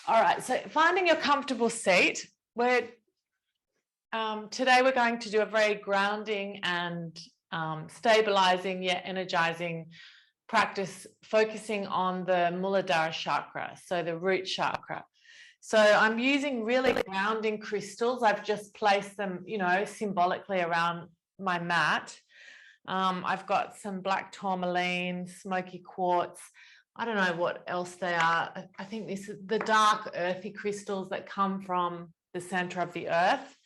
All right, so finding your comfortable seat. Today we're going to do a very grounding and stabilizing yet energizing practice, focusing on the Muladahra Chakra, so the root chakra. So I'm using really grounding crystals. I've just placed them, symbolically around my mat. I've got some black tourmaline, smoky quartz. I don't know what else they are. I think this is the dark earthy crystals that come from the center of the earth,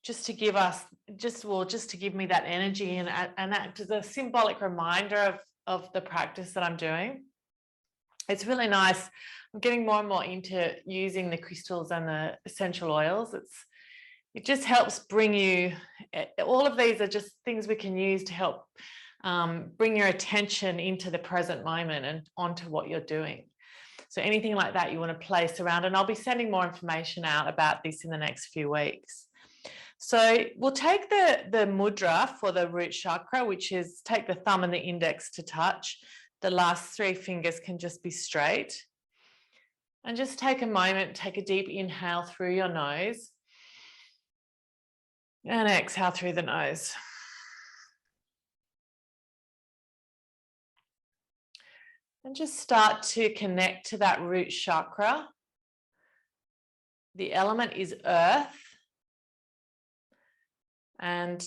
just to give us, just to give me that energy and act as a symbolic reminder of the practice that I'm doing. It's really nice. I'm getting more and more into using the crystals and the essential oils. It just helps bring you, all of these are just things we can use to help bring your attention into the present moment and onto what you're doing. So anything like that you want to place around, and I'll be sending more information out about this in the next few weeks. So we'll take the mudra for the root chakra, which is take the thumb and the index to touch. The last 3 fingers can just be straight. And just take a moment, take a deep inhale through your nose. And exhale through the nose. And just start to connect to that root chakra. The element is earth. And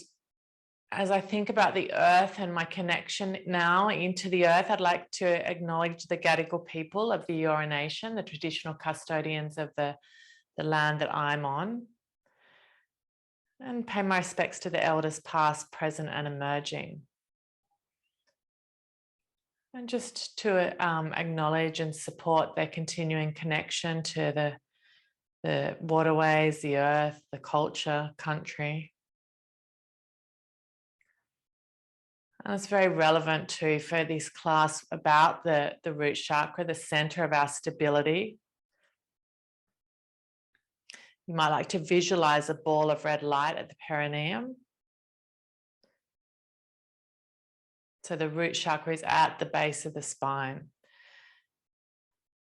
as I think about the earth and my connection now into the earth, I'd like to acknowledge the Gadigal people of the Eora Nation, the traditional custodians of the land that I'm on. And pay my respects to the elders past, present, and emerging. And just to acknowledge and support their continuing connection to the waterways, the earth, the culture, country. And it's very relevant too for this class about the root chakra, the center of our stability. You might like to visualize a ball of red light at the perineum. So the root chakra is at the base of the spine.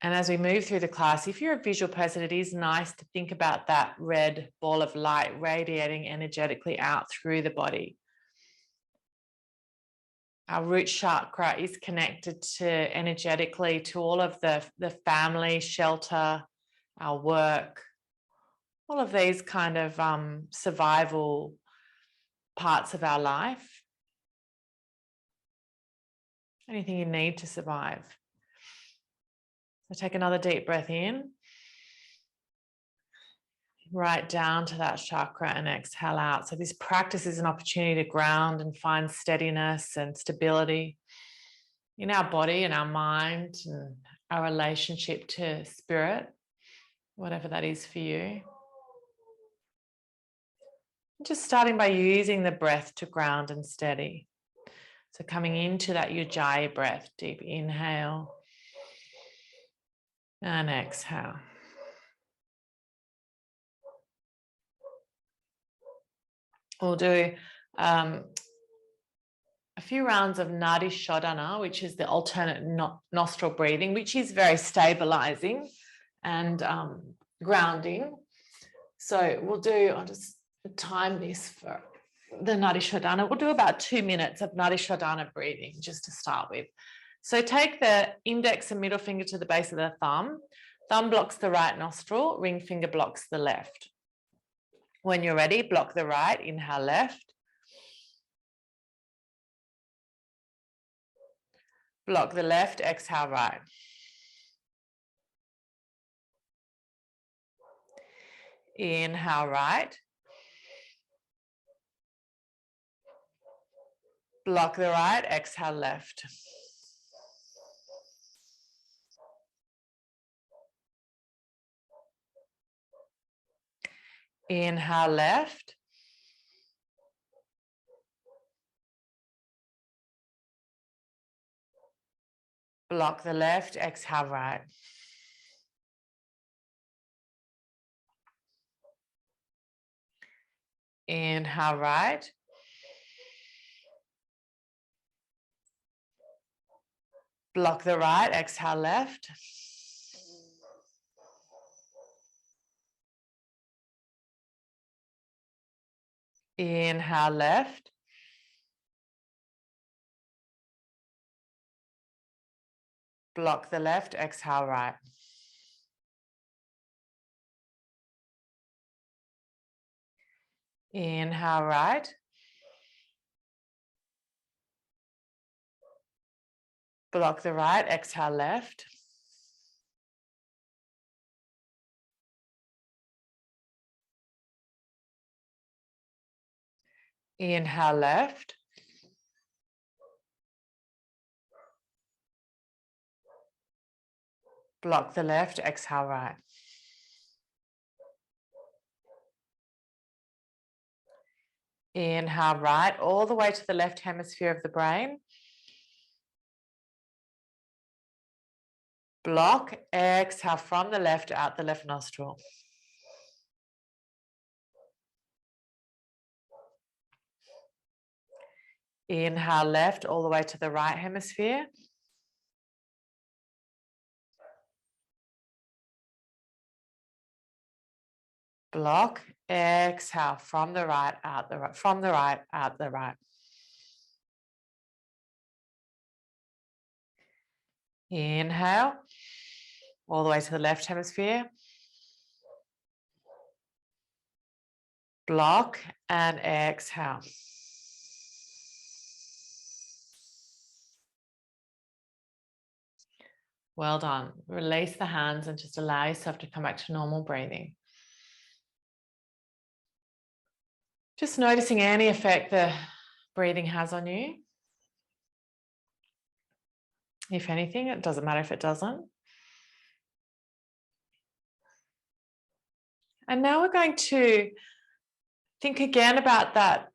And as we move through the class, if you're a visual person, it is nice to think about that red ball of light radiating energetically out through the body. Our root chakra is connected to energetically to all of the family, shelter, our work, all of these kind of survival parts of our life. Anything you need to survive. So take another deep breath in. Right down to that chakra and exhale out. So this practice is an opportunity to ground and find steadiness and stability in our body and our mind and our relationship to spirit, whatever that is for you. Just starting by using the breath to ground and steady. So coming into that Ujjayi breath, deep inhale and exhale. We'll do a few rounds of Nadi Shodhana, which is the alternate nostril breathing, which is very stabilizing and grounding. So we'll do, I'll just time this for the Nadi Shodhana. We'll do about 2 minutes of Nadi Shodhana breathing just to start with. So take the index and middle finger to the base of the thumb. Thumb blocks the right nostril, ring finger blocks the left. When you're ready, block the right, inhale left. Block the left, exhale right. Inhale right. Block the right, exhale left. Inhale left. Block the left, exhale right. Inhale right. Block the right, exhale left. Inhale left. Block the left, exhale right. Inhale right. Block the right, exhale left. Inhale left. Block the left, exhale right. Inhale right, all the way to the left hemisphere of the brain. Block, exhale from the left out the left nostril. Inhale left, all the way to the right hemisphere. Block, exhale from the right out the right, from the right out the right. Inhale, all the way to the left hemisphere. Block and exhale. Well done. Release the hands and just allow yourself to come back to normal breathing. Just noticing any effect the breathing has on you. If anything, it doesn't matter if it doesn't. And now we're going to think again about that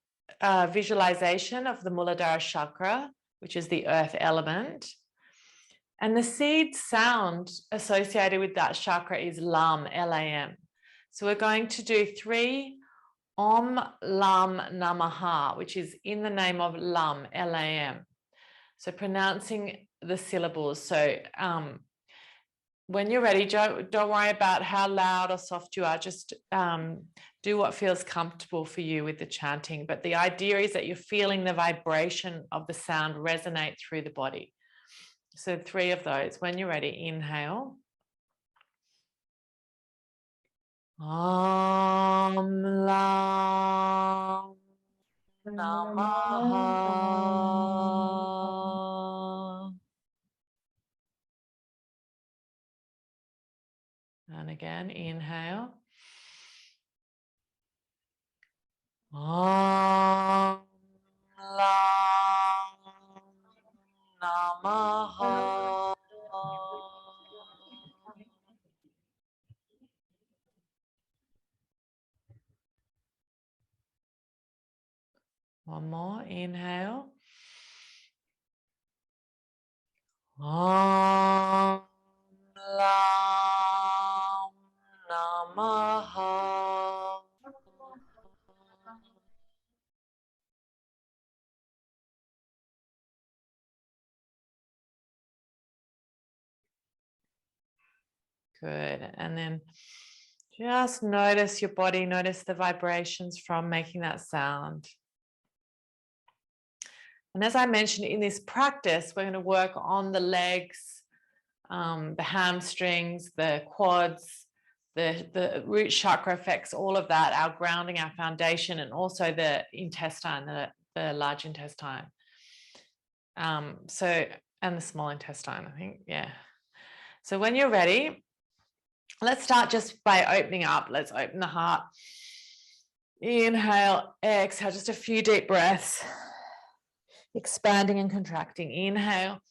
visualization of the Muladahra Chakra, which is the earth element. And the seed sound associated with that chakra is Lam, L-A-M. So we're going to do 3 Om Lam Namaha, which is in the name of Lam, L-A-M. So pronouncing the syllables. So when you're ready, don't worry about how loud or soft you are. Just do what feels comfortable for you with the chanting. But the idea is that you're feeling the vibration of the sound resonate through the body. So 3 of those. When you're ready, inhale. Om Lam Namaha. And again, inhale. Om Lam Namaha. One more, inhale. Om Lam Namaha. Good. And then just notice your body, notice the vibrations from making that sound. And as I mentioned in this practice, we're going to work on the legs, the hamstrings, the quads, the root chakra affects all of that, our grounding, our foundation, and also the intestine, the large intestine. And the small intestine, I think, yeah. So when you're ready, let's start just by opening up. Let's open the heart. Inhale, exhale, just a few deep breaths. Expanding and contracting. Inhale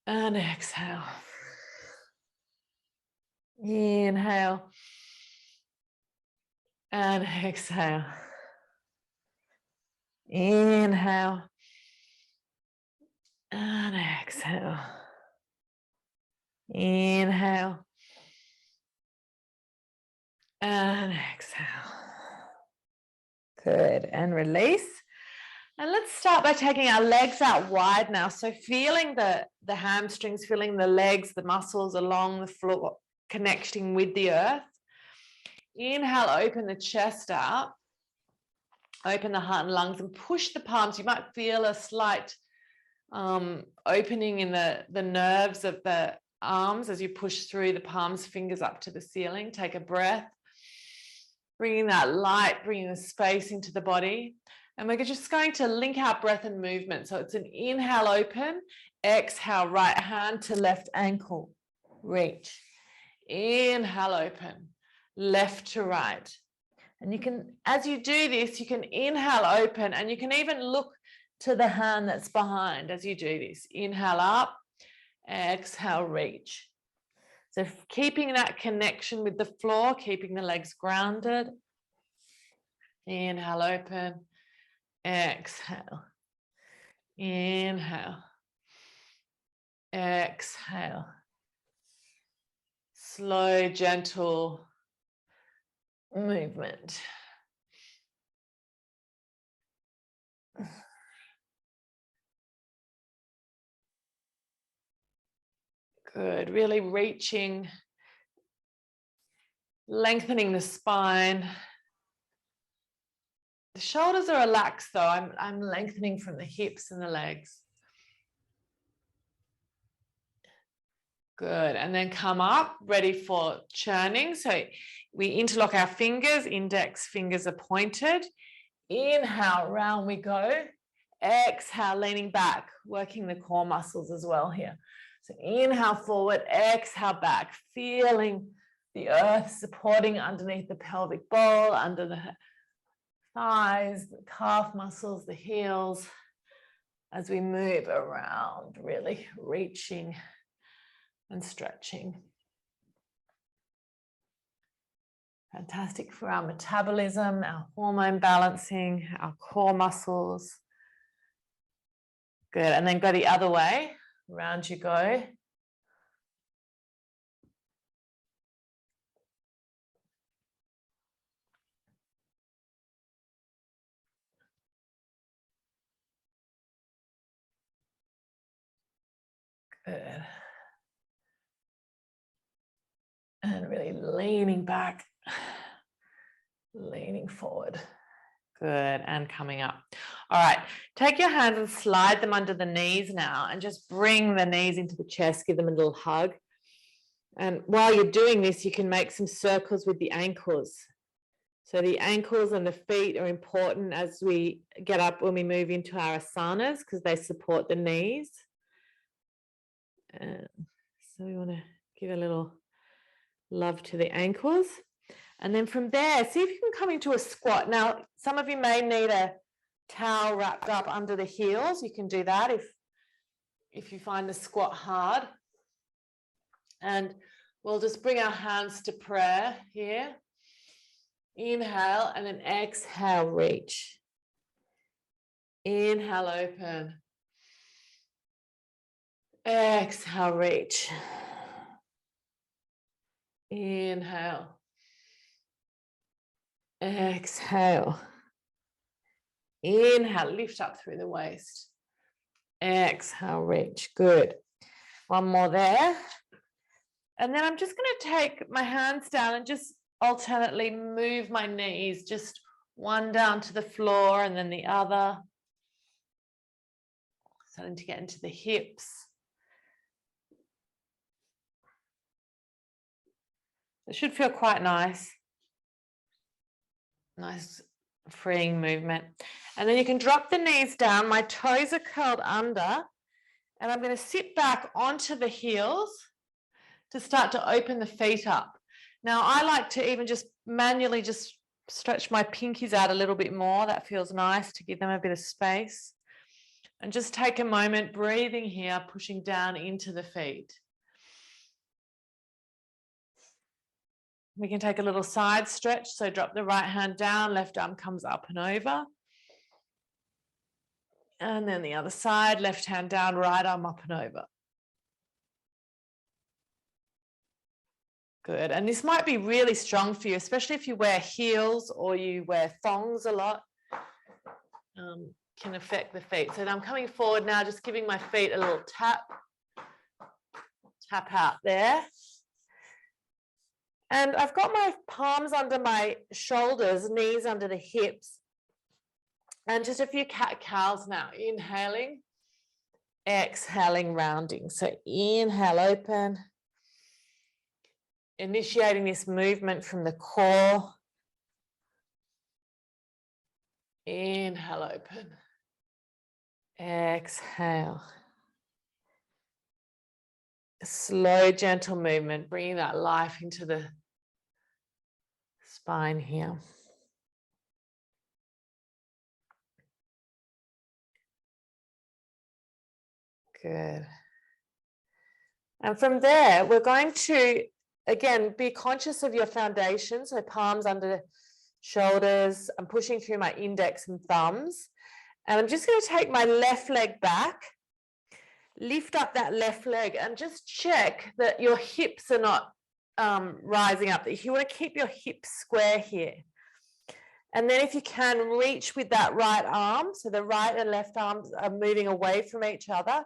and exhale. Inhale and exhale. Inhale and exhale. Inhale and exhale. Good. And release. And let's start by taking our legs out wide now. So feeling the hamstrings, feeling the legs, the muscles along the floor, connecting with the earth. Inhale, open the chest out. Open the heart and lungs and push the palms. You might feel a slight opening in the nerves of the arms as you push through the palms, fingers up to the ceiling. Take a breath, bringing that light, bringing the space into the body. And we're just going to link our breath and movement. So it's an inhale, open, exhale, right hand to left ankle, reach. Inhale, open, left to right. And you can, as you do this, you can inhale, open, and you can even look to the hand that's behind as you do this. Inhale up, exhale, reach. So keeping that connection with the floor, keeping the legs grounded. Inhale, open, exhale. Inhale, exhale. Slow, gentle movement. Good, really reaching, lengthening the spine. The shoulders are relaxed though. I'm lengthening from the hips and the legs. Good, and then come up, ready for churning. So we interlock our fingers, index fingers are pointed. Inhale, round we go. Exhale, leaning back, working the core muscles as well here. So inhale forward, exhale back, feeling the earth supporting underneath the pelvic bowl, under the thighs, the calf muscles, the heels, as we move around, really reaching and stretching. Fantastic for our metabolism, our hormone balancing, our core muscles. Good, and then go the other way. Round you go. Good. And really leaning back, leaning forward. Good, and coming up. All right, take your hands and slide them under the knees now and just bring the knees into the chest, give them a little hug. And while you're doing this, you can make some circles with the ankles. So the ankles and the feet are important as we get up when we move into our asanas because they support the knees. So we want to give a little love to the ankles. And then from there, see if you can come into a squat. Now, some of you may need a towel wrapped up under the heels. You can do that if you find the squat hard. And we'll just bring our hands to prayer here. Inhale and then exhale, reach. Inhale, open. Exhale, reach. Inhale. Exhale. Inhale, lift up through the waist. Exhale, reach. Good. One more there. And then I'm just going to take my hands down and just alternately move my knees, just one down to the floor and then the other. Starting to get into the hips. It should feel quite nice. Nice freeing movement. And then you can drop the knees down. My toes are curled under. And I'm going to sit back onto the heels to start to open the feet up. Now, I like to even just manually just stretch my pinkies out a little bit more. That feels nice to give them a bit of space. And just take a moment breathing here, pushing down into the feet. We can take a little side stretch. So drop the right hand down, left arm comes up and over. And then the other side, left hand down, right arm up and over. Good. And this might be really strong for you, especially if you wear heels or you wear thongs a lot. Can affect the feet. So I'm coming forward now, just giving my feet a little tap. Tap out there. And I've got my palms under my shoulders, knees under the hips. And just a few cat-cows now. Inhaling, exhaling, rounding. So inhale, open. Initiating this movement from the core. Inhale, open. Exhale. A slow, gentle movement, bringing that life into the spine here. Good. And from there, we're going to, again, be conscious of your foundation. So palms under shoulders. I'm pushing through my index and thumbs. And I'm just going to take my left leg back, lift up that left leg and just check that your hips are not rising up. If you want to keep your hips square here. And then if you can, reach with that right arm. So the right and left arms are moving away from each other.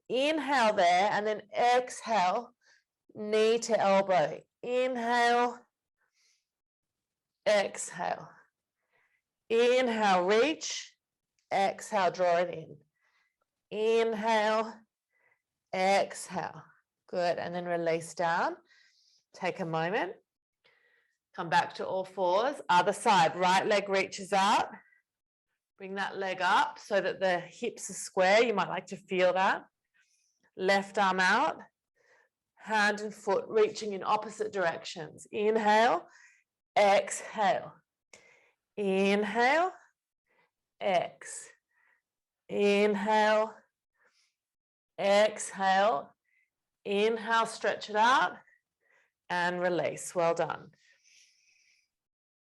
Inhale there and then exhale, knee to elbow. Inhale, exhale. Inhale, reach. Exhale, draw it in. Inhale, exhale. Good. And then release down. Take a moment. Come back to all fours. Other side. Right leg reaches out. Bring that leg up so that the hips are square. You might like to feel that. Left arm out. Hand and foot reaching in opposite directions. Inhale, exhale. Inhale, inhale, exhale, inhale, stretch it out and release. Well done.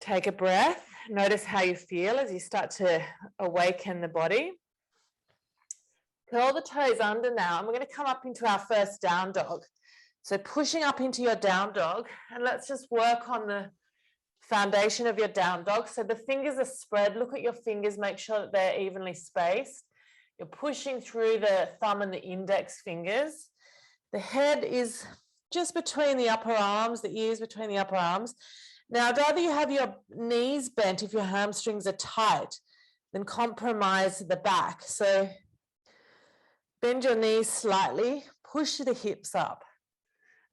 Take a breath. Notice how you feel as you start to awaken the body. Curl the toes under now, and we're going to come up into our first down dog. So pushing up into your down dog, and let's just work on the foundation of your down dog. So the fingers are spread. Look at your fingers, make sure that they're evenly spaced. You're pushing through the thumb and the index fingers. The head is just between the upper arms, the ears between the upper arms. Now, I'd rather you have your knees bent if your hamstrings are tight than compromise the back. So bend your knees slightly, push the hips up.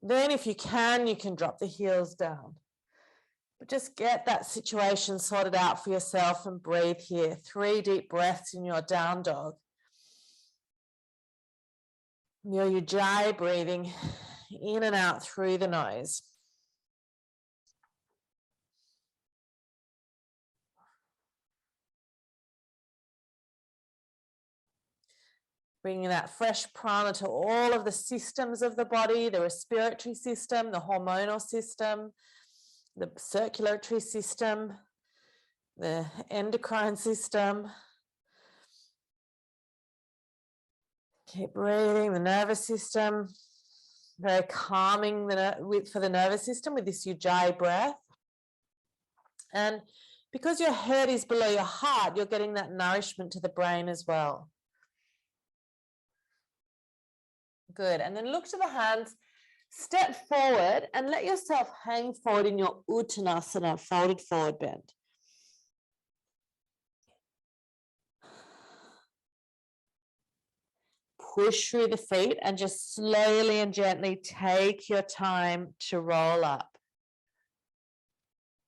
Then if you can drop the heels down. But just get that situation sorted out for yourself and breathe here. 3 deep breaths in your down dog. Your ujjayi breathing in and out through the nose. Bringing that fresh prana to all of the systems of the body, the respiratory system, the hormonal system, the circulatory system, the endocrine system. Keep breathing, the nervous system. Very calming for the nervous system with this ujjayi breath. And because your head is below your heart, you're getting that nourishment to the brain as well. Good. And then look to the hands, step forward and let yourself hang forward in your Uttanasana, folded forward bend. Push through the feet and just slowly and gently take your time to roll up.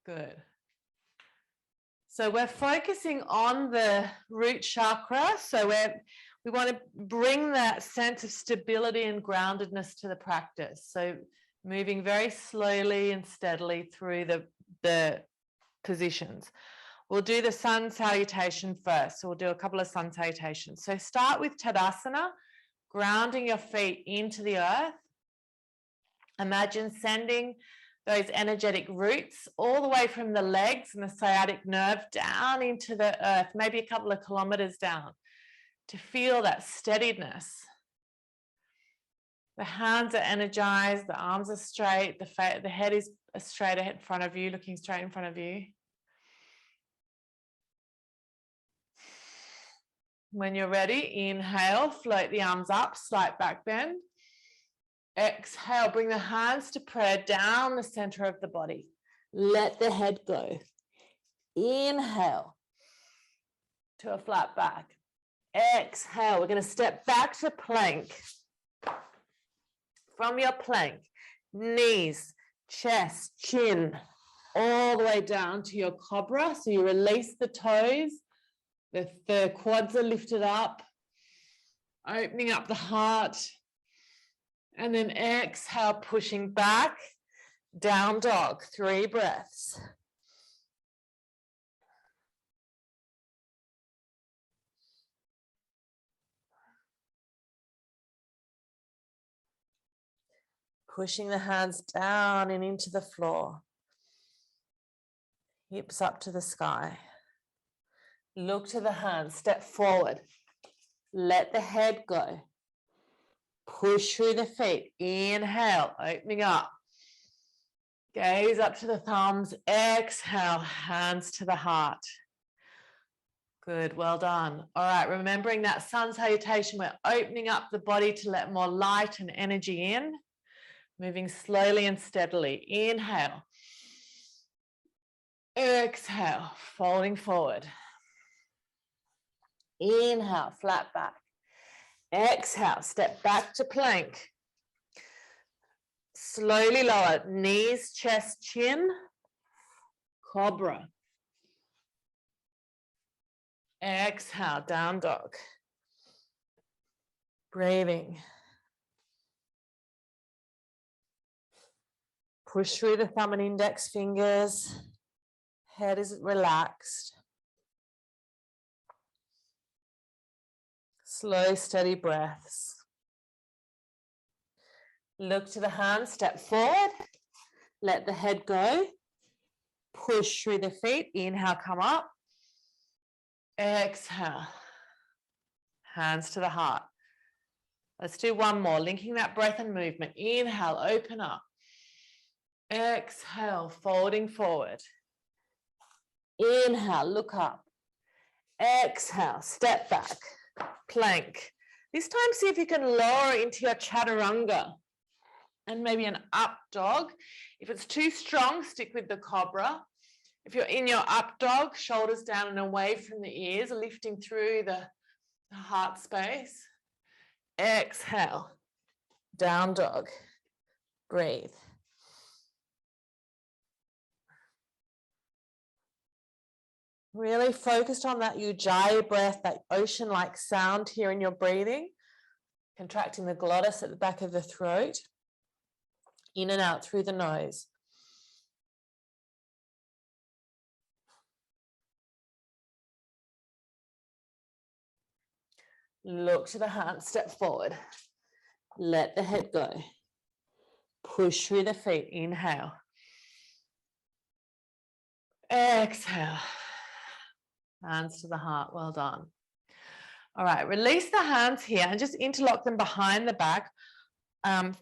Good. So we're focusing on the root chakra. So we want to bring that sense of stability and groundedness to the practice. So moving very slowly and steadily through the positions. We'll do the sun salutation first. So we'll do a couple of sun salutations. So start with Tadasana, grounding your feet into the earth. Imagine sending those energetic roots all the way from the legs and the sciatic nerve down into the earth, maybe a couple of kilometers down, to feel that steadiness. The hands are energized, the arms are straight, the head is straight ahead in front of you, looking straight in front of you. When you're ready, inhale, float the arms up, slight back bend. Exhale, bring the hands to prayer down the center of the body. Let the head go. Inhale. to a flat back. Exhale, we're going to step back to plank. From your plank, knees, chest, chin, all the way down to your cobra. So you release the toes, the quads are lifted up, opening up the heart, and then exhale, pushing back, down dog, 3 breaths. Pushing the hands down and into the floor. Hips up to the sky. Look to the hands, step forward. Let the head go. Push through the feet. Inhale, opening up. Gaze up to the thumbs. Exhale, hands to the heart. Good, well done. All right, remembering that sun salutation, we're opening up the body to let more light and energy in. Moving slowly and steadily. Inhale. Exhale, folding forward. Inhale, flat back. Exhale, step back to plank. Slowly lower, knees, chest, chin, cobra. Exhale, down dog. Breathing. Push through the thumb and index fingers. Head is relaxed. Slow, steady breaths. Look to the hands, step forward. Let the head go. Push through the feet. Inhale, come up. Exhale. Hands to the heart. Let's do one more, linking that breath and movement. Inhale, open up. Exhale, folding forward. Inhale, look up. Exhale, step back, plank. This time, see if you can lower into your chaturanga and maybe an up dog. If it's too strong, stick with the cobra. If you're in your up dog, shoulders down and away from the ears, lifting through the heart space. Exhale, down dog, breathe. Really focused on that ujjayi breath, that ocean-like sound here in your breathing, contracting the glottis at the back of the throat, in and out through the nose. Look to the hands, step forward. Let the head go. Push through the feet, inhale. Exhale. Hands to the heart, well done. All right, release the hands here and just interlock them behind the back.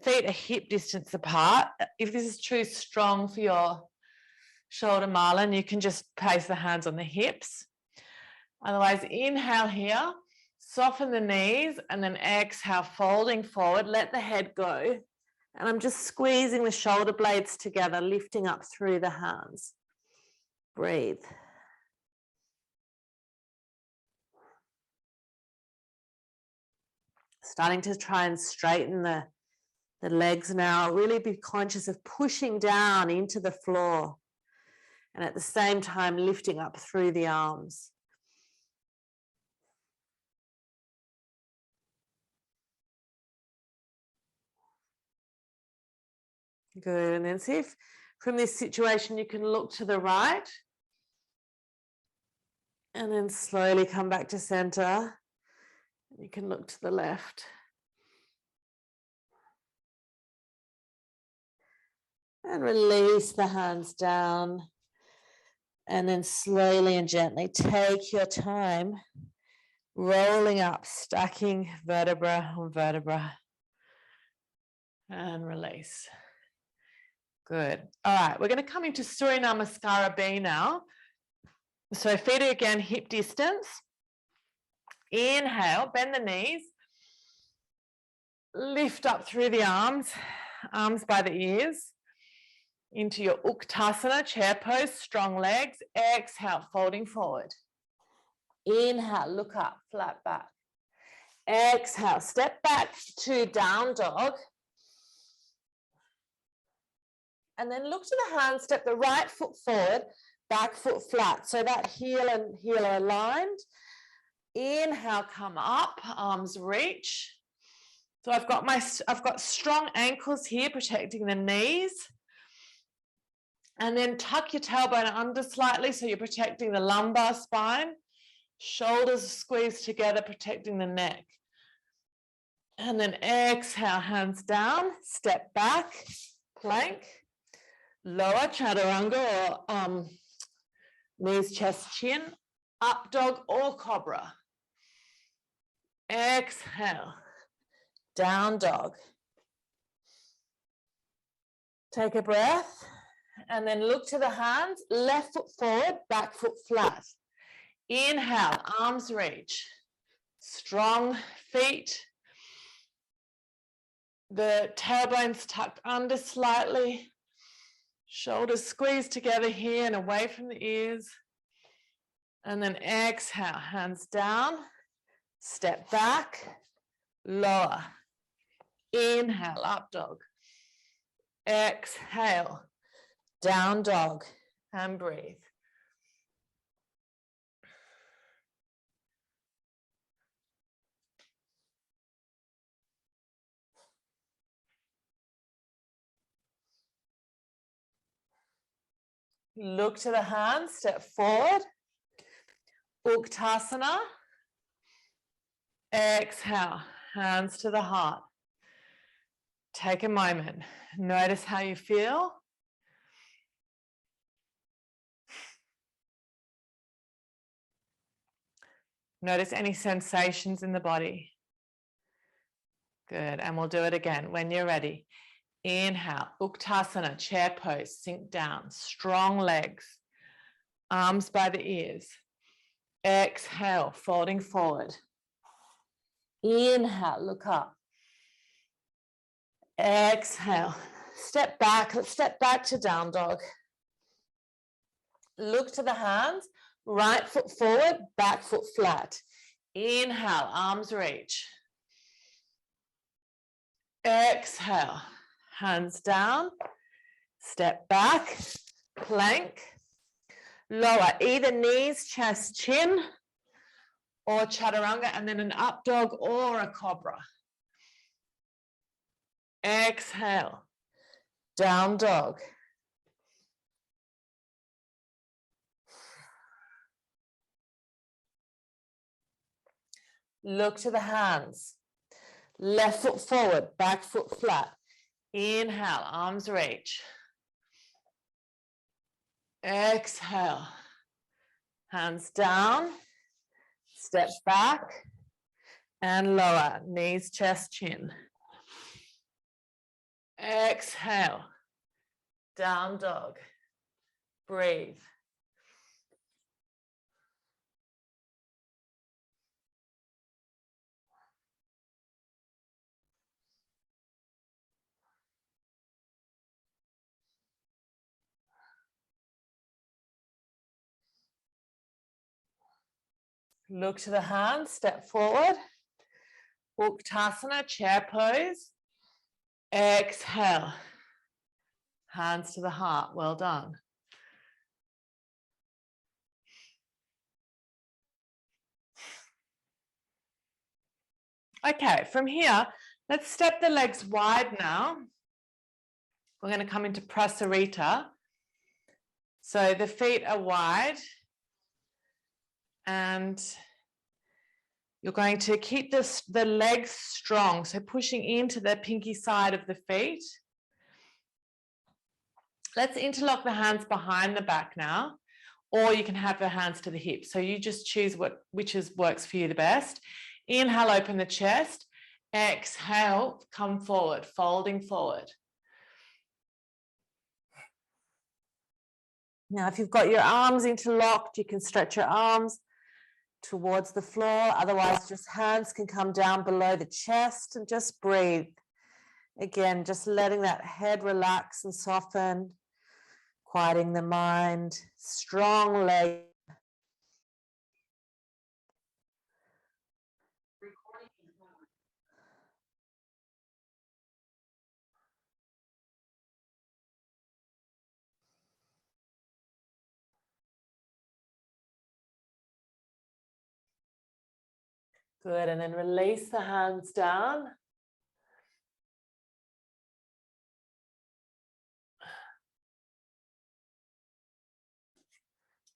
Feet are hip distance apart. If this is too strong for your shoulder marlin, you can just place the hands on the hips. Otherwise, inhale here, soften the knees, and then exhale, folding forward, let the head go. And I'm just squeezing the shoulder blades together, lifting up through the hands. Breathe. Starting to try and straighten the legs now. Really be conscious of pushing down into the floor and at the same time lifting up through the arms. Good, and then see if from this situation you can look to the right and then slowly come back to center. You can look to the left. And release the hands down. And then slowly and gently take your time, rolling up, stacking vertebra on vertebra. And release. Good. All right, we're going to come into Surya Namaskara B now. So feet are again hip distance. Inhale, bend the knees. Lift up through the arms by the ears. Into your Uttanasana, chair pose, strong legs. Exhale, folding forward. Inhale, look up, flat back. Exhale, step back to down dog. And then look to the hand, step the right foot forward, back foot flat. So that heel and heel are aligned. Inhale, come up, arms reach. So I've got strong ankles here protecting the knees. And then tuck your tailbone under slightly so you're protecting the lumbar spine. Shoulders squeezed together, protecting the neck. And then exhale, hands down, step back, plank. Lower chaturanga or knees, chest, chin, up dog or cobra. Exhale, down dog. Take a breath and then look to the hands, left foot forward, back foot flat. Inhale, arms reach, strong feet. The tailbone's tucked under slightly. Shoulders squeezed together here and away from the ears. And then exhale, hands down, step back, lower. Inhale, up dog. Exhale, down dog, and breathe. Look to the hands, step forward. Uttanasana. Exhale, hands to the heart. Take a moment. Notice how you feel. Notice any sensations in the body. Good, and we'll do it again when you're ready. Inhale, Uttanasana, chair pose, sink down, strong legs, arms by the ears. Exhale, folding forward. Inhale, look up. Exhale, step back. Let's step back to down dog. Look to the hands, right foot forward, back foot flat. Inhale, arms reach. Exhale, hands down, step back, plank. Lower either knees, chest, chin, or chaturanga, and then an up dog or a cobra. Exhale, down dog. Look to the hands. Left foot forward, back foot flat. Inhale, arms reach. Exhale, hands down, step back and lower, knees, chest, chin. Exhale, down dog, breathe. Look to the hands, step forward. Uttanasana, chair pose. Exhale. Hands to the heart, well done. Okay, from here, let's step the legs wide now. We're going to come into Prasarita. So the feet are wide. And you're going to keep the legs strong, so pushing into the pinky side of the feet. Let's interlock the hands behind the back now, or you can have the hands to the hips. So you just choose which works for you the best. Inhale, open the chest. Exhale, come forward, folding forward. Now, if you've got your arms interlocked, you can stretch your arms towards the floor. Otherwise, just hands can come down below the chest and just breathe. Again, just letting that head relax and soften, quieting the mind, strong leg. Good, and then release the hands down.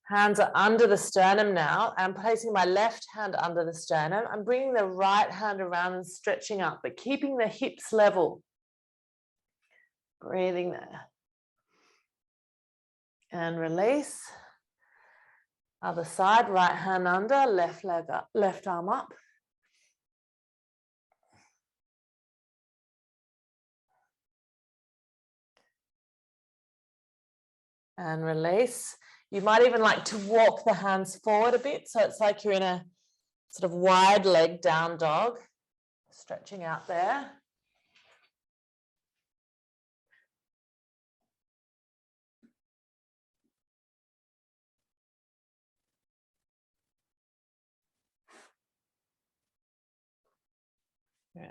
Hands are under the sternum now. I'm placing my left hand under the sternum. I'm bringing the right hand around and stretching up, but keeping the hips level. Breathing there. And release. Other side, right hand under, left leg up, left arm up. And release. You might even like to walk the hands forward a bit, so it's like you're in a sort of wide leg down dog, stretching out there. Good.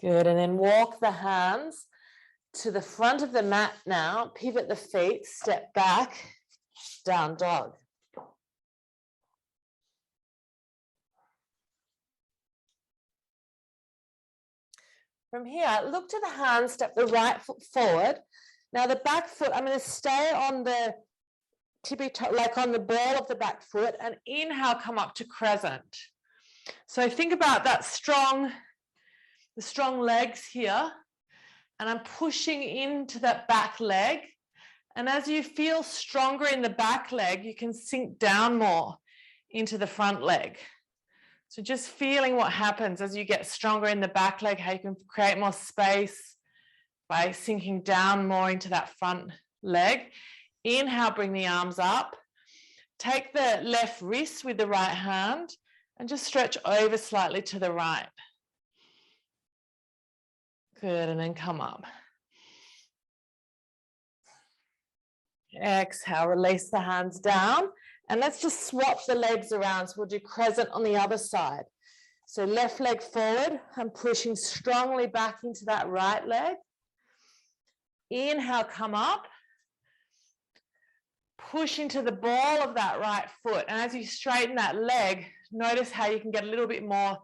Good, and then walk the hands to the front of the mat now, pivot the feet, step back, down dog. From here, look to the hands, step the right foot forward. Now the back foot, I'm going to stay on the tippy toe, like on the ball of the back foot, and inhale, come up to crescent. So think about that the strong legs here, and I'm pushing into that back leg. And as you feel stronger in the back leg, you can sink down more into the front leg. So just feeling what happens as you get stronger in the back leg, how you can create more space by sinking down more into that front leg. Inhale, bring the arms up. Take the left wrist with the right hand and just stretch over slightly to the right. Good, and then come up. Exhale, release the hands down. And let's just swap the legs around. So we'll do crescent on the other side. So left leg forward. I'm pushing strongly back into that right leg. Inhale, come up. Push into the ball of that right foot. And as you straighten that leg, notice how you can get a little bit more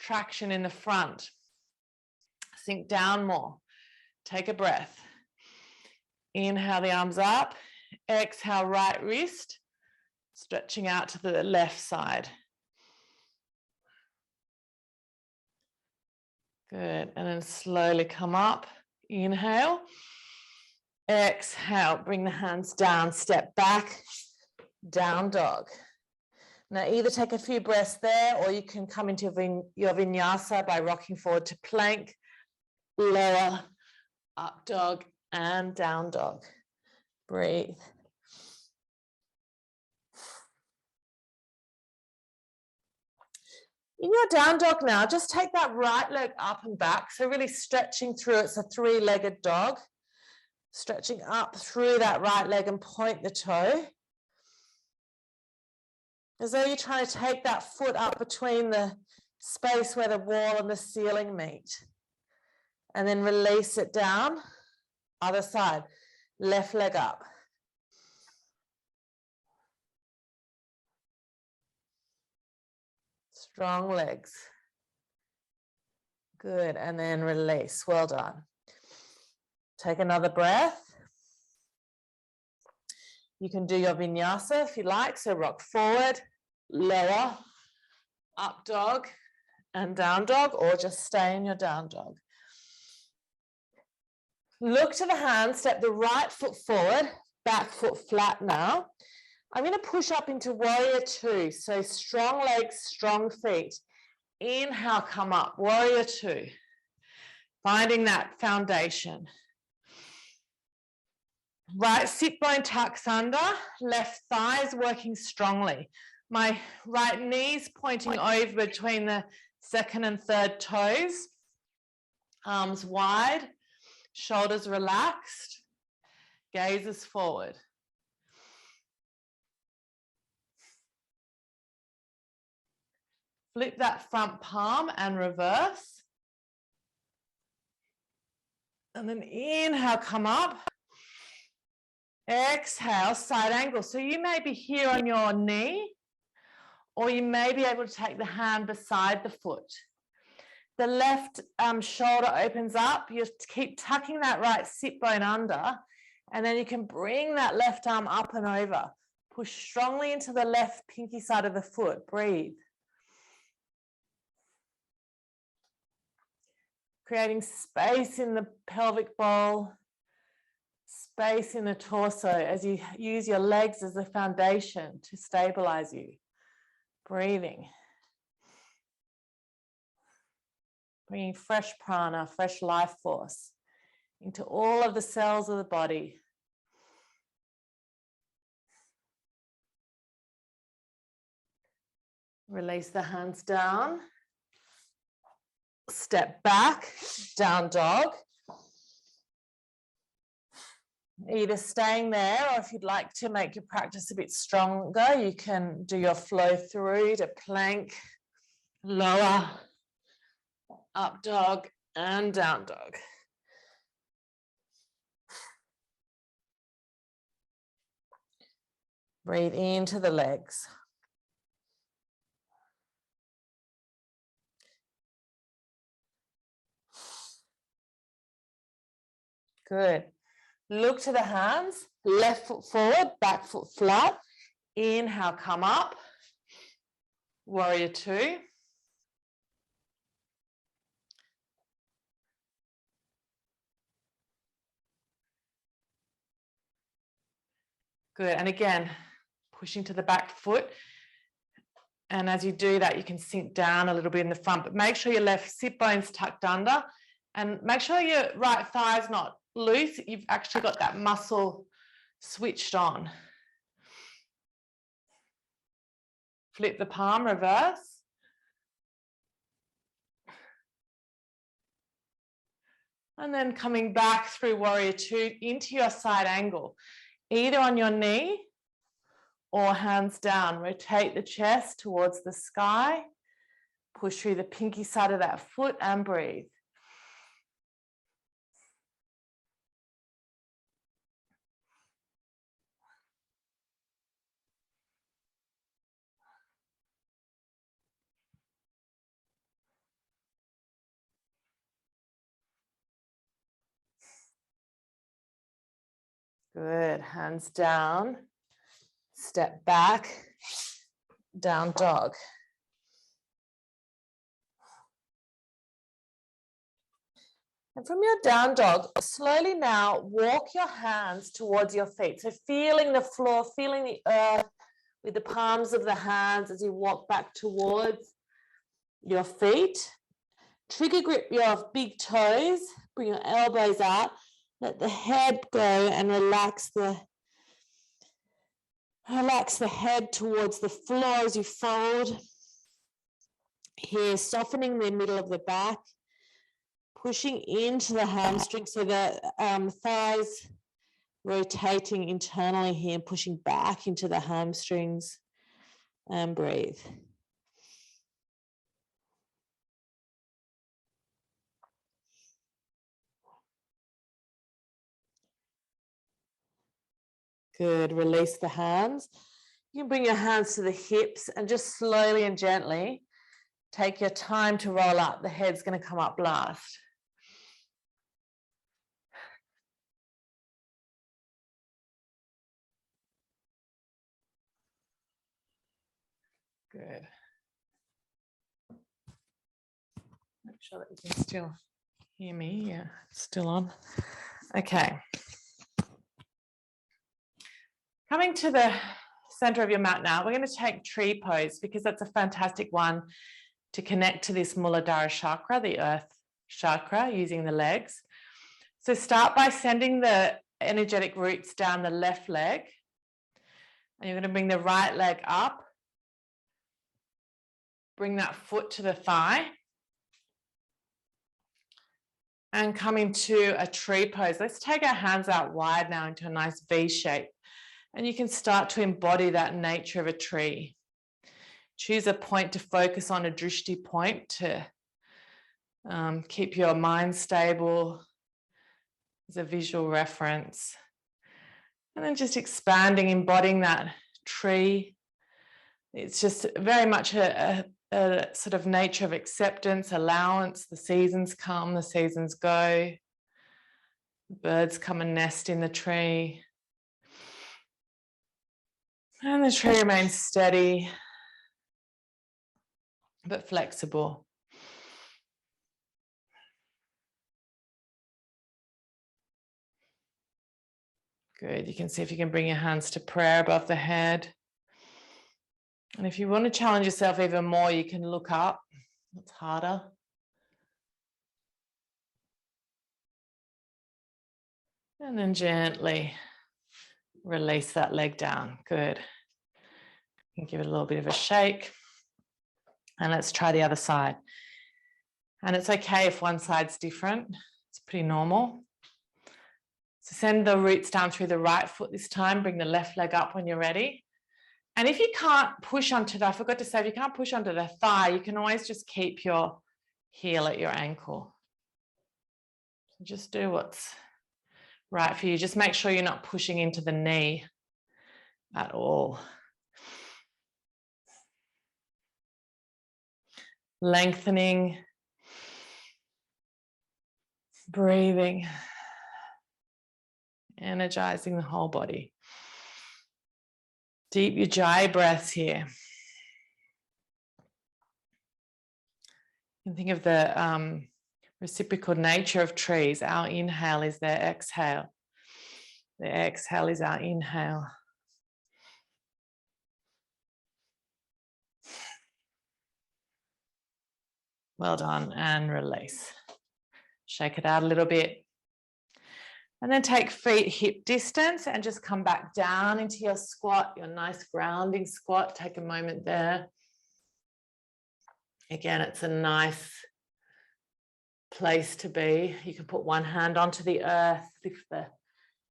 traction in the front. Sink down more. Take a breath. Inhale, the arms up. Exhale, right wrist. Stretching out to the left side. Good. And then slowly come up. Inhale. Exhale. Bring the hands down. Step back. Down dog. Now either take a few breaths there, or you can come into your vinyasa by rocking forward to plank, lower, up dog, and down dog. Breathe. In your down dog now, just take that right leg up and back. So really stretching through. It's a three-legged dog. Stretching up through that right leg and point the toe. As though you're trying to take that foot up between the space where the wall and the ceiling meet. And then release it down. Other side. Left leg up. Strong legs. Good, and then release. Well done. Take another breath. You can do your vinyasa if you like. So rock forward, lower, up dog, and down dog, or just stay in your down dog. Look to the hand, step the right foot forward, back foot flat now. I'm going to push up into warrior two. So strong legs, strong feet. Inhale, come up, warrior two. Finding that foundation. Right sit bone tucks under, left thighs working strongly. My right knees pointing over between the second and third toes. Arms wide, shoulders relaxed, gazes forward. Flip that front palm and reverse. And then inhale, come up. Exhale, side angle. So you may be here on your knee, or you may be able to take the hand beside the foot. The left shoulder opens up. You keep tucking that right sit bone under, and then you can bring that left arm up and over. Push strongly into the left pinky side of the foot. Breathe. Creating space in the pelvic bowl, space in the torso as you use your legs as a foundation to stabilize you. Breathing. Bringing fresh prana, fresh life force into all of the cells of the body. Release the hands down. Step back, down dog. Either staying there, or if you'd like to make your practice a bit stronger, you can do your flow through to plank, lower, up dog, and down dog. Breathe into the legs. Good. Look to the hands, left foot forward, back foot flat. Inhale, come up. Warrior two. Good. And again, pushing to the back foot. And as you do that, you can sink down a little bit in the front, but make sure your left sit bone's tucked under, and make sure your right thigh is not loose. You've actually got that muscle switched on. Flip the palm, reverse. And then coming back through warrior two into your side angle, either on your knee or hands down. Rotate the chest towards the sky. Push through the pinky side of that foot and breathe. Good. Hands down. Step back. Down dog. And from your down dog, slowly now walk your hands towards your feet. So feeling the floor, feeling the earth with the palms of the hands as you walk back towards your feet. Trigger grip your big toes. Bring your elbows out. Let the head go and relax the head towards the floor as you fold. Here, softening the middle of the back. Pushing into the hamstring so the thighs rotating internally here, pushing back into the hamstrings, and breathe. Good. Release the hands. You can bring your hands to the hips and just slowly and gently take your time to roll up. The head's going to come up last. Good. Make sure that you can still hear me. Yeah, it's still on. Okay. Coming to the center of your mat now, we're going to take tree pose because that's a fantastic one to connect to this Muladahra Chakra, the earth chakra, using the legs. So start by sending the energetic roots down the left leg. And you're going to bring the right leg up. Bring that foot to the thigh. And come into a tree pose. Let's take our hands out wide now into a nice V shape. And you can start to embody that nature of a tree. choose a point to focus on, a drishti point, to keep your mind stable as a visual reference. And then just expanding, embodying that tree. It's just very much a sort of nature of acceptance, allowance. The seasons come, the seasons go. Birds come and nest in the tree. And the tree remains steady, but flexible. Good. You can see if you can bring your hands to prayer above the head. And if you want to challenge yourself even more, you can look up. It's harder. And then gently release that leg down. Good. You can give it a little bit of a shake. And let's try the other side. And it's okay if one side's different. It's pretty normal. So send the roots down through the right foot this time. Bring the left leg up when you're ready. And if you can't push onto the, I forgot to say, if you can't push onto the thigh, you can always just keep your heel at your ankle. So just do what's right for you. Just make sure you're not pushing into the knee at all. Lengthening, breathing, energizing the whole body. Deep Ujjayi breaths here. You can think of the reciprocal nature of trees. Our inhale is their exhale. Their exhale is our inhale. Well done, and release. Shake it out a little bit. And then take feet hip distance and just come back down into your squat, your nice grounding squat. Take a moment there. Again, it's a nice place to be. You can put one hand onto the earth, lift the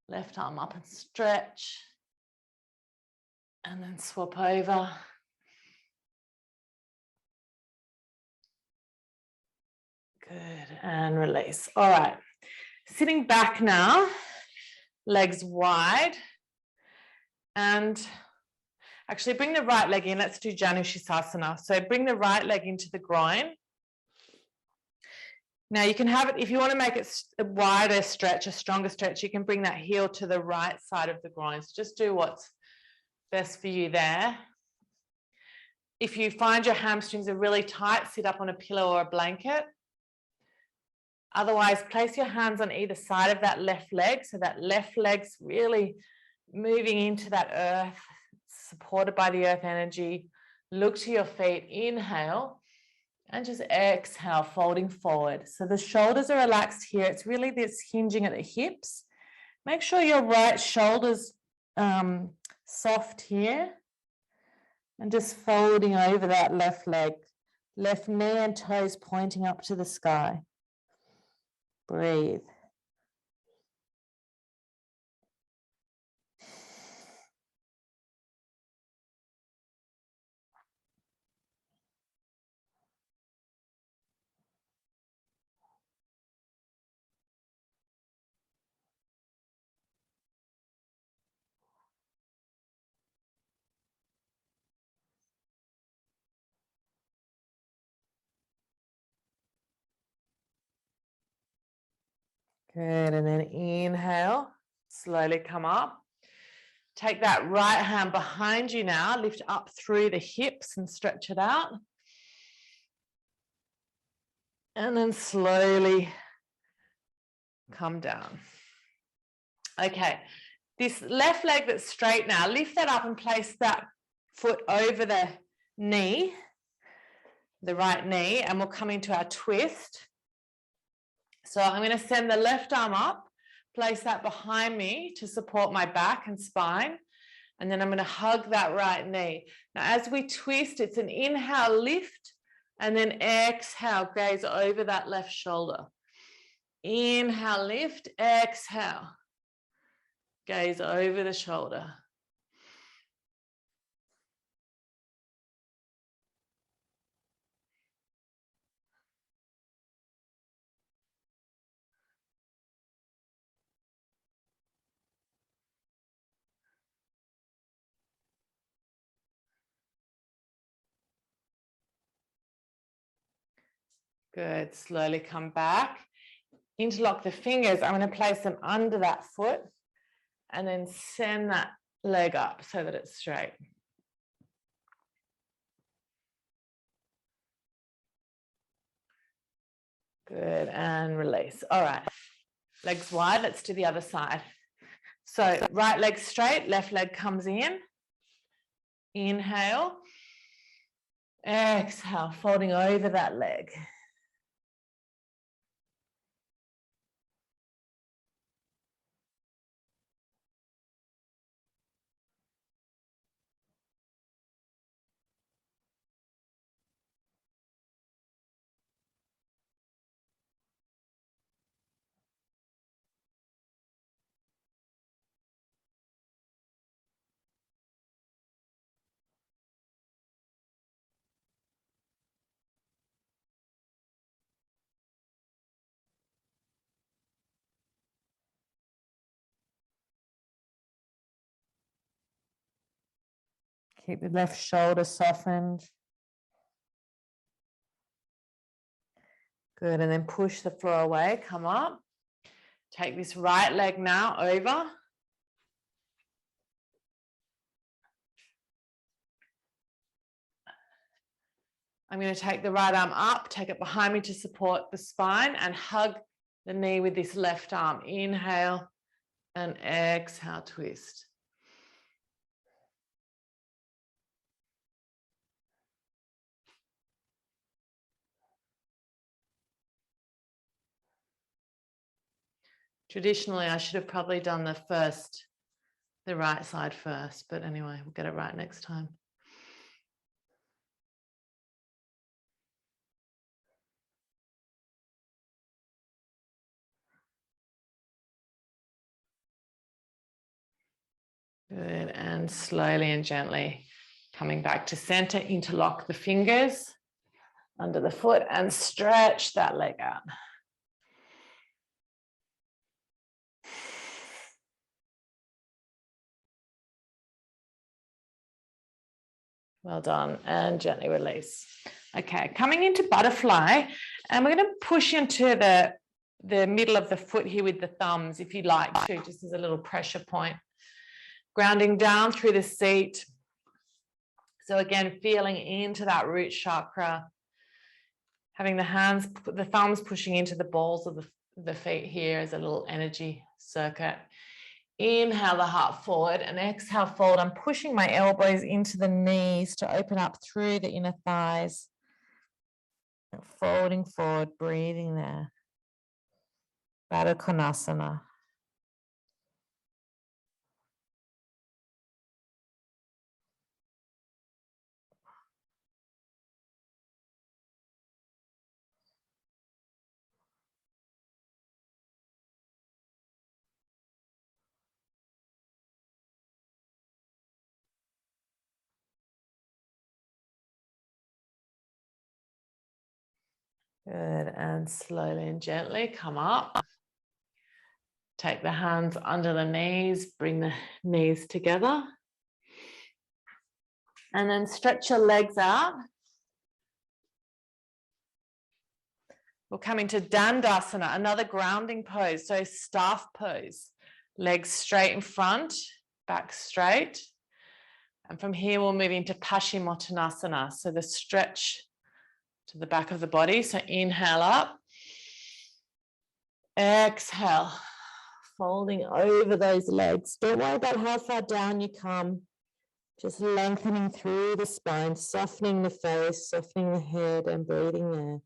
left arm up and stretch. And then swap over. Good, and release. All right, sitting back now, legs wide. And actually bring the right leg in. Let's do Janushi Sasana. So bring the right leg into the groin. Now you can have it, if you want to make it a wider stretch, a stronger stretch, you can bring that heel to the right side of the groin. So just do what's best for you there. If you find your hamstrings are really tight, sit up on a pillow or a blanket. Otherwise, place your hands on either side of that left leg. So that left leg's really moving into that earth, supported by the earth energy. Look to your feet, inhale, and just exhale, folding forward. So the shoulders are relaxed here. It's really this hinging at the hips. Make sure your right shoulder's soft here. And just folding over that left leg. Left knee and toes pointing up to the sky. Breathe. Good, and then inhale, slowly come up. Take that right hand behind you now, lift up through the hips and stretch it out. And then slowly come down. Okay, this left leg that's straight now, lift that up and place that foot over the knee, the right knee, and we'll come into our twist. So I'm going to send the left arm up, place that behind me to support my back and spine. And then I'm going to hug that right knee. Now, as we twist, it's an inhale, lift, and then exhale, gaze over that left shoulder. Inhale, lift, exhale, gaze over the shoulder. Good. Slowly come back. Interlock the fingers. I'm going to place them under that foot and then send that leg up so that it's straight. Good. And release. All right. Legs wide. Let's do the other side. So right leg straight, left leg comes in. Inhale. Exhale, folding over that leg. Keep the left shoulder softened. Good, and then push the floor away, come up. Take this right leg now over. I'm going to take the right arm up, take it behind me to support the spine and hug the knee with this left arm. Inhale and exhale, twist. Traditionally, I should have probably done the right side first, but anyway, we'll get it right next time. Good, and slowly and gently coming back to center, interlock the fingers under the foot and stretch that leg out. Well done, and gently release. Okay, coming into butterfly, and we're going to push into the middle of the foot here with the thumbs, if you like to, just as a little pressure point. Grounding down through the seat. So again, feeling into that root chakra, having the thumbs pushing into the balls of the feet here as a little energy circuit. Inhale the heart forward and exhale, fold. I'm pushing my elbows into the knees to open up through the inner thighs. Folding forward, breathing there. Uttanasana. Good, and slowly and gently come up. Take the hands under the knees, bring the knees together. And then stretch your legs out. We'll come into Dandasana, another grounding pose, so staff pose. Legs straight in front, back straight. And from here, we'll move into Pashi Matanasana, so the stretch to the back of the body. So inhale up, exhale, folding over those legs. Don't worry about how far down you come, just lengthening through the spine, softening the face, softening the head, and breathing there.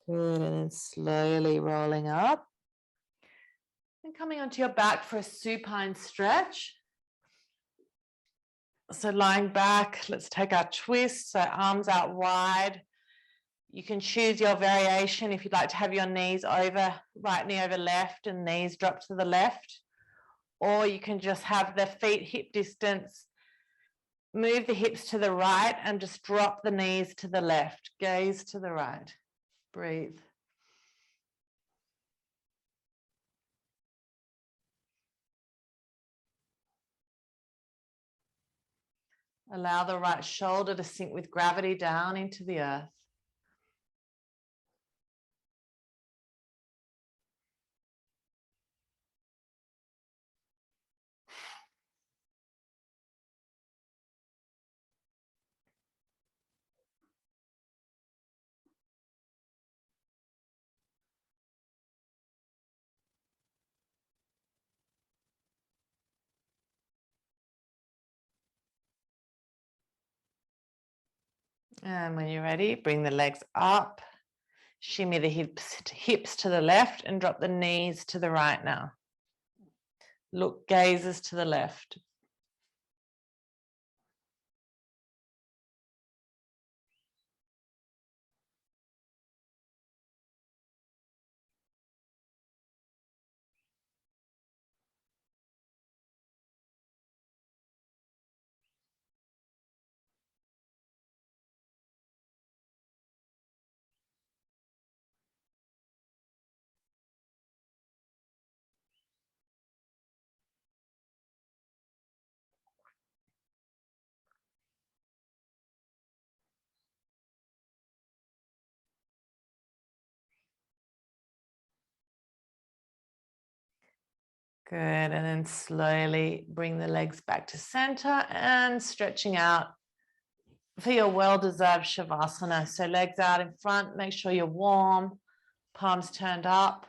Good, and then slowly rolling up. And coming onto your back for a supine stretch. So lying back, let's take our twist, so arms out wide. You can choose your variation if you'd like to have your knees over, right knee over left and knees drop to the left. or you can just have the feet hip distance. Move the hips to the right and just drop the knees to the left. Gaze to the right. Breathe. Allow the right shoulder to sink with gravity down into the earth. And when you're ready, bring the legs up, shimmy the hips to the left and drop the knees to the right now. Look, gazes to the left. Good, and then slowly bring the legs back to center and stretching out for your well-deserved Shavasana. So legs out in front, make sure you're warm, palms turned up,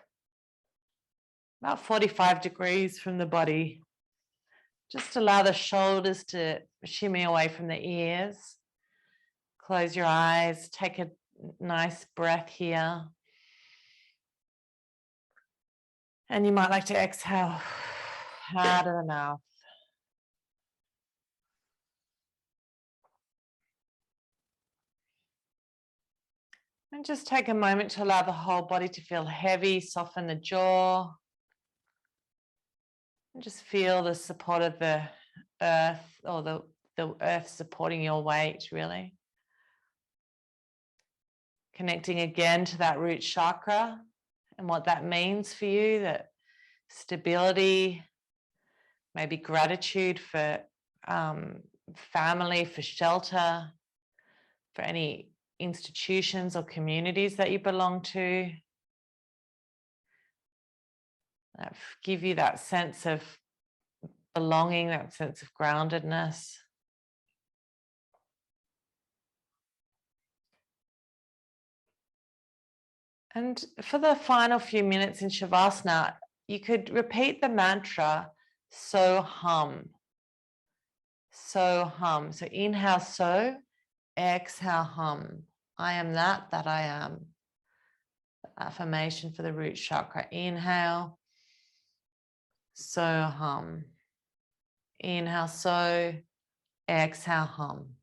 about 45 degrees from the body. Just allow the shoulders to shimmy away from the ears. Close your eyes, take a nice breath here. And you might like to exhale out of the mouth. And just take a moment to allow the whole body to feel heavy, soften the jaw. And just feel the support of the earth, or the earth supporting your weight, really. Connecting again to that root chakra and what that means for you, that stability, maybe gratitude for family, for shelter, for any institutions or communities that you belong to. That give you that sense of belonging, that sense of groundedness. And for the final few minutes in Shavasana, you could repeat the mantra, so hum. So hum. So inhale, so, exhale, hum. I am that I am. Affirmation for the root chakra. Inhale, so hum. Inhale, so, exhale, hum.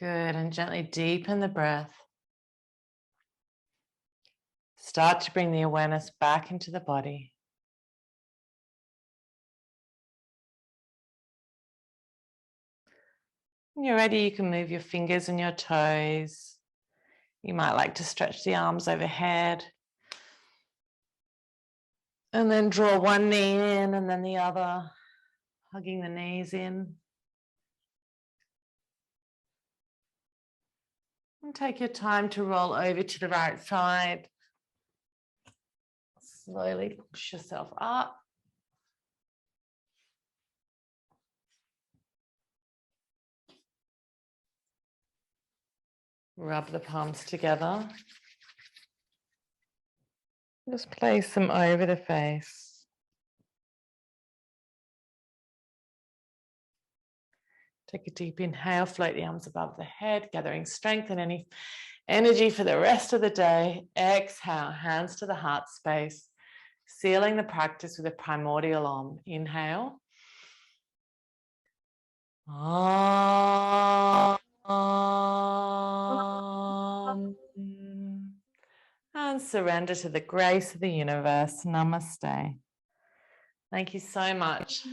Good, and gently deepen the breath. Start to bring the awareness back into the body. When you're ready, you can move your fingers and your toes. You might like to stretch the arms overhead. And then draw one knee in and then the other, hugging the knees in. And take your time to roll over to the right side. Slowly push yourself up. Rub the palms together. Just place them over the face. Take a deep inhale, float the arms above the head, gathering strength and any energy for the rest of the day. Exhale, hands to the heart space, sealing the practice with a primordial Om. Inhale. Om. And surrender to the grace of the universe. Namaste. Thank you so much.